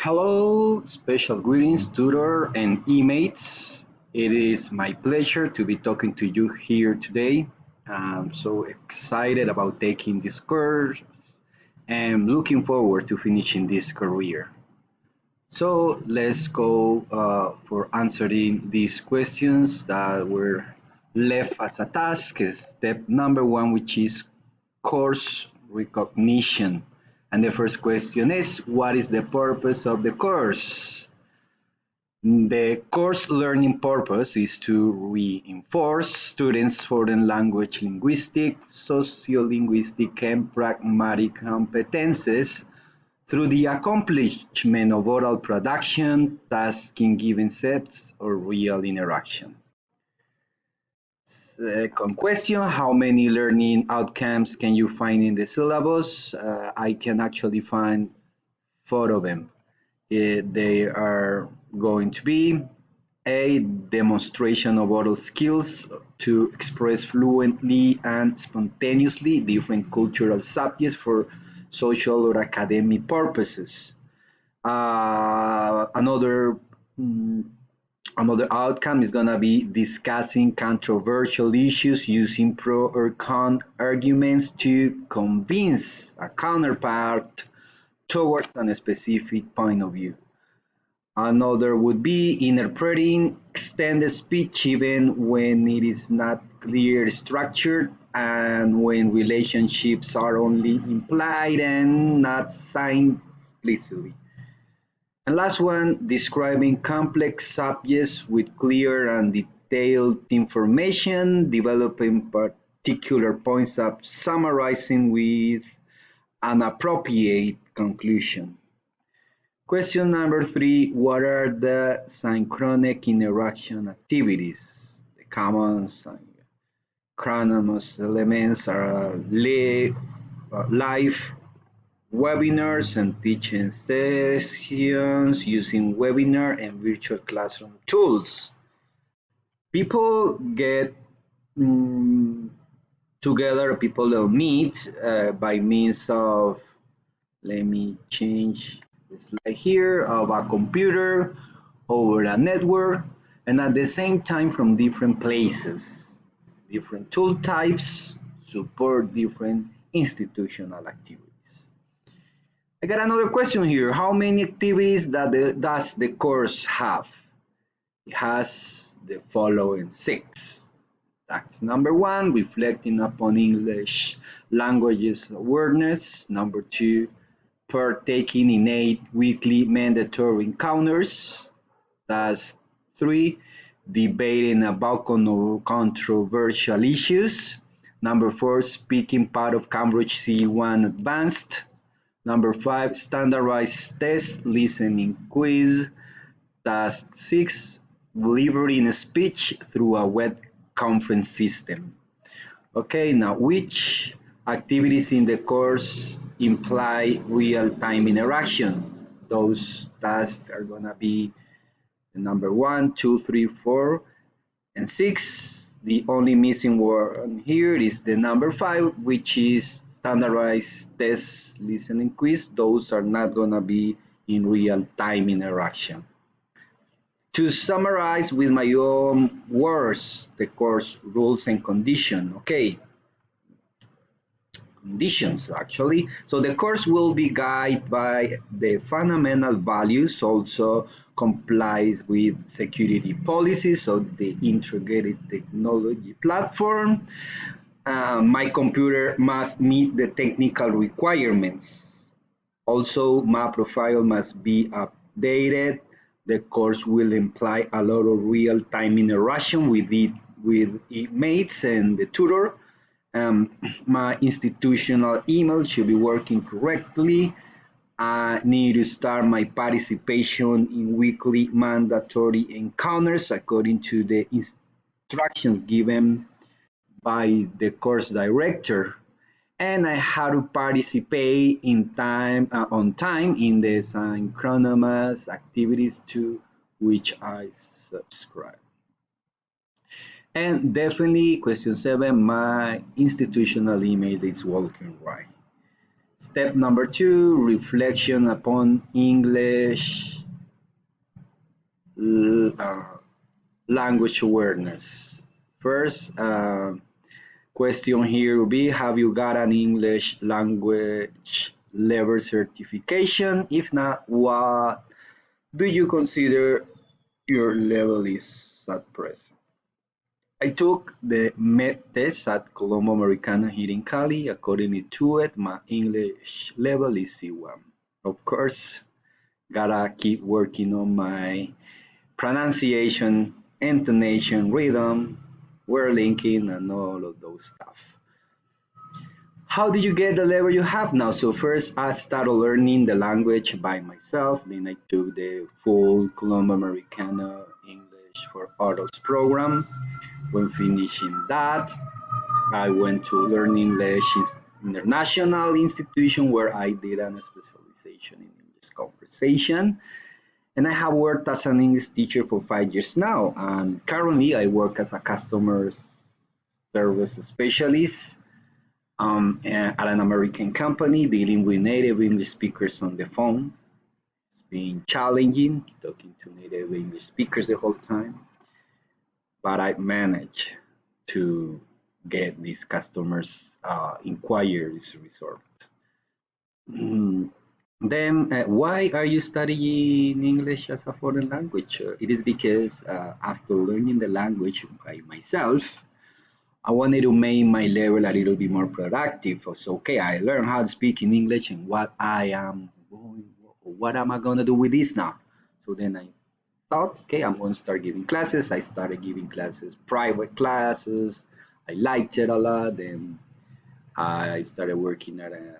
Hello, special greetings, tutor and e-mates. It is my pleasure to be talking to you here today. I'm so excited about taking this course and looking forward to finishing this career. So let's go for answering these questions that were left as a task. Step number one, which is course recognition. And the first question is, what is the purpose of the course? The course learning purpose is to reinforce students' foreign language linguistic, sociolinguistic, and pragmatic competences through the accomplishment of oral production, task in given sets, or real interaction. Second question, how many learning outcomes can you find in the syllabus? I can actually find four of them. They are going to be a demonstration of oral skills to express fluently and spontaneously different cultural subjects for social or academic purposes. Another Another outcome is going to be discussing controversial issues using pro or con arguments to convince a counterpart towards a specific point of view. Another would be interpreting extended speech even when it is not clear structured and when relationships are only implied and not signed explicitly. And last one, describing complex subjects with clear and detailed information, developing particular points up, summarizing with an appropriate conclusion. Question number three, what are the synchronic interaction activities? The common synchronous elements are live webinars and teaching sessions using webinar and virtual classroom tools. People get together, people will meet by means of, let me change the slide here, of a computer over a network, and at the same time from different places. Different tool types support different institutional activities. I got another question here. How many activities does the course have? It has the following six. That's number one, reflecting upon English languages awareness. Number two, partaking in 8 weekly mandatory encounters. That's three, debating about controversial issues. Number four, speaking part of Cambridge C1 Advanced. Number five, standardized test, listening quiz. Task six, delivering speech through a web conference system. Okay, now which activities in the course imply real-time interaction? Those tasks are gonna be number one, two, three, four, and six. The only missing one here is the number five, which is standardized test listening quiz. Those are not gonna be in real-time interaction. To summarize with my own words, the course rules and conditions. Okay, conditions actually. So the course will be guided by the fundamental values, also complies with security policies of the integrated technology platform. My computer must meet the technical requirements. Also, my profile must be updated. The course will imply a lot of real-time interaction with mates and the tutor. My institutional email should be working correctly. I need to start my participation in weekly mandatory encounters according to the instructions given by the course director. And I have to participate on time in the synchronous activities to which I subscribe. And definitely, question seven, my institutional email is working right. Step number two, reflection upon English uh, language awareness. First, question here will be, have you got an English language level certification? If not, what do you consider your level is at present? I took the MET test at Colombo Americana here in Cali. According to it, my English level is C1. Of course, gotta keep working on my pronunciation, intonation, rhythm, word linking, and all of those stuff. How did you get the level you have now? So first I started learning the language by myself. Then I took the full Colombo Americana English for Adults program. When finishing that, I went to Learn English International Institution where I did a specialization in English conversation. And I have worked as an English teacher for 5 years now. And currently I work as a customer service specialist at an American company dealing with native English speakers on the phone. It's been challenging talking to native English speakers the whole time, but I managed to get these customers' inquiries resolved. Mm, Then, why are you studying English as a foreign language? It is because after learning the language by myself, I wanted to make my level a little bit more productive. So, okay, I learned how to speak in English, and what am I gonna do with this now? So then I thought, okay, I'm gonna start giving classes. I started giving classes, private classes. I liked it a lot, and I started working at a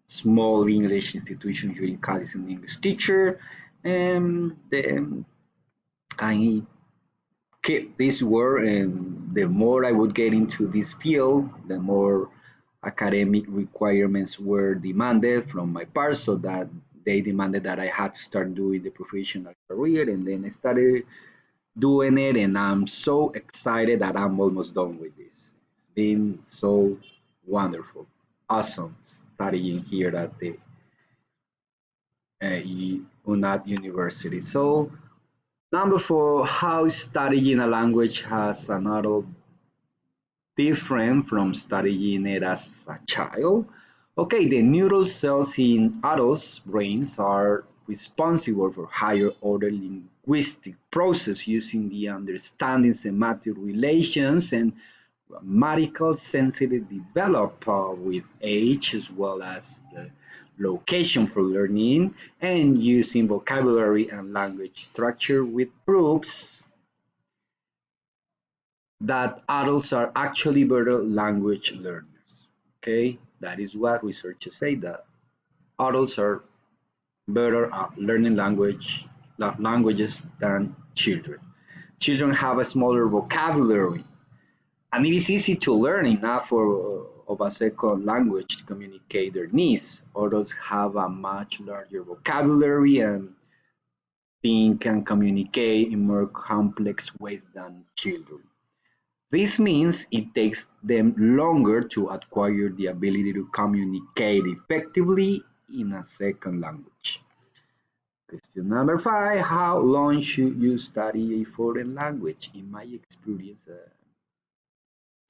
small English institution here in Cali as an English teacher, and then I keep this work, and the more I would get into this field, the more academic requirements were demanded from my part, so that they demanded that I had to start doing the professional career, and then I started doing it, and I'm so excited that I'm almost done with this. It's been so wonderful, awesome studying here at the UNAT University. So number four, how studying a language has another different from studying it as a child. Okay, the neural cells in adults' brains are responsible for higher order linguistic process using the understanding semantic relations and grammatical sensitive develop with age as well as the location for learning and using vocabulary and language structure with proofs that adults are actually better language learners. Okay, that is what researchers say, that adults are better at learning languages than children. Children have a smaller vocabulary, and it is easy to learn enough of a second language to communicate their needs. Adults have a much larger vocabulary and think and communicate in more complex ways than children. This means it takes them longer to acquire the ability to communicate effectively in a second language. Question number five, how long should you study a foreign language? In my experience,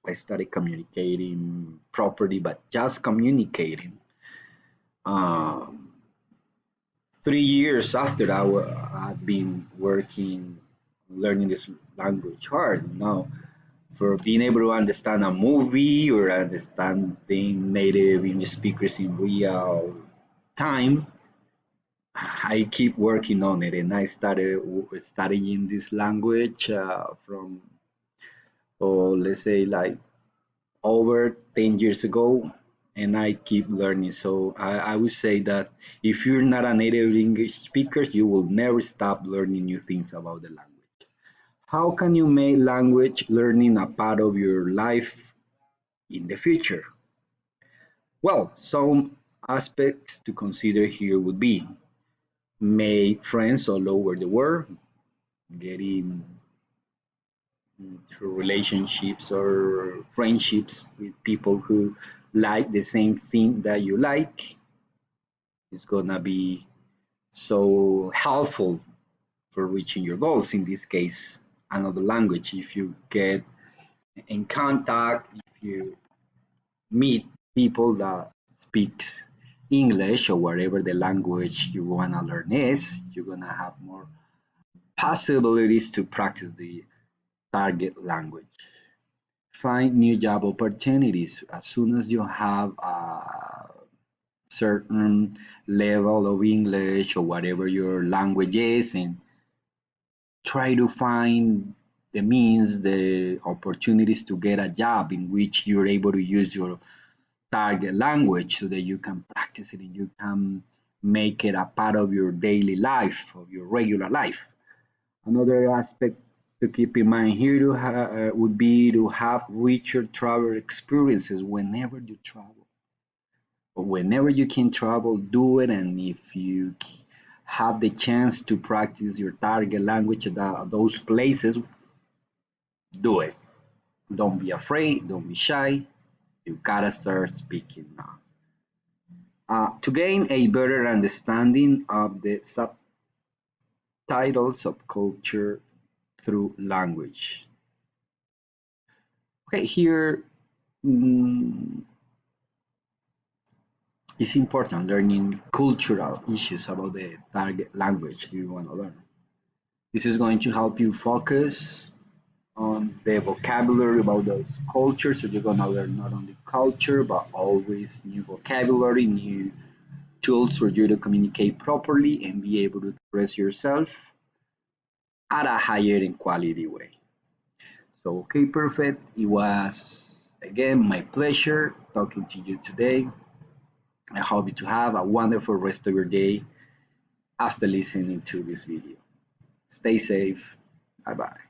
I started communicating properly, but just communicating. Um, 3 years after I'd been working, learning this language hard. Now, for being able to understand a movie or understanding native English speakers in real time, I keep working on it, and I started studying this language from, oh, let's say, like over 10 years ago, and I keep learning. So I would say that if you're not a native English speaker, you will never stop learning new things about the language. How can you make language learning a part of your life in the future? Well, some aspects to consider here would be make friends all over the world, getting through relationships or friendships with people who like the same thing that you like. It's gonna be so helpful for reaching your goals. In this case, another language. If you get in contact, if you meet people that speak English or whatever the language you wanna learn is, you're gonna have more possibilities to practice the target language. Find new job opportunities as soon as you have a certain level of English or whatever your language is, and try to find the means, the opportunities to get a job in which you're able to use your target language so that you can practice it and you can make it a part of your daily life, of your regular life. Another aspect to keep in mind here would be to have richer travel experiences whenever you travel. Whenever you can travel, do it. And if you have the chance to practice your target language at those places, do it. Don't be afraid, don't be shy. You gotta start speaking now. To gain a better understanding of the subtitles of culture through language. Okay, here mm, it's important learning cultural issues about the target language you want to learn. This is going to help you focus on the vocabulary about those cultures. So you're going to learn not only culture, but always new vocabulary, new tools for you to communicate properly and be able to express yourself at a higher and quality way. So, okay, perfect. It was again my pleasure talking to you today. I hope you to have a wonderful rest of your day after listening to this video. Stay safe. Bye bye.